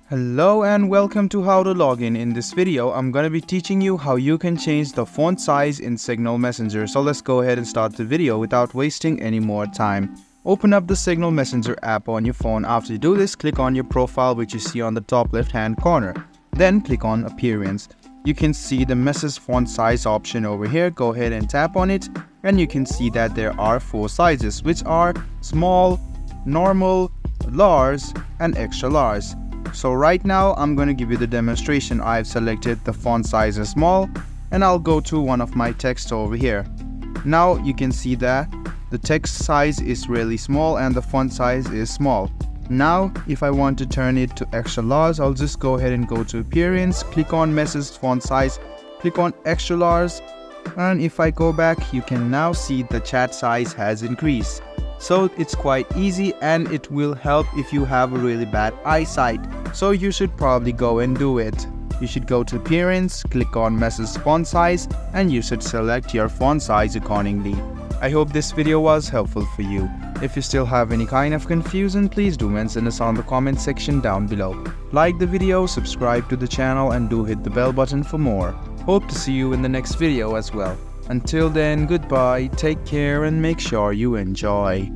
Hello and welcome to How to Login. In this video, I'm going to be teaching you how you can change the font size in Signal Messenger. So let's go ahead and start the video without wasting any more time. Open up the Signal Messenger app on your phone. After you do this, click on your profile which you see on the top left hand corner. Then click on Appearance. You can see the message font size option over here. Go ahead and tap on it and you can see that there are 4 sizes which are small, normal, large and extra large. So right now I'm going to give you the demonstration. I've selected the font size as small and I'll go to one of my text over here. Now you can see that the text size is really small and the font size is small. Now if I want to turn it to extra large, I'll just go ahead and go to Appearance, click on Message Font Size, click on Extra Large, and if I go back you can now see the chat size has increased. So it's quite easy and it will help if you have a really bad eyesight. So you should probably go and do it. You should go to Appearance, click on Message Font Size and you should select your font size accordingly. I hope this video was helpful for you. If you still have any kind of confusion, please do mention us on the comment section down below. Like the video, subscribe to the channel and do hit the bell button for more. Hope to see you in the next video as well. Until then, goodbye, take care and make sure you enjoy.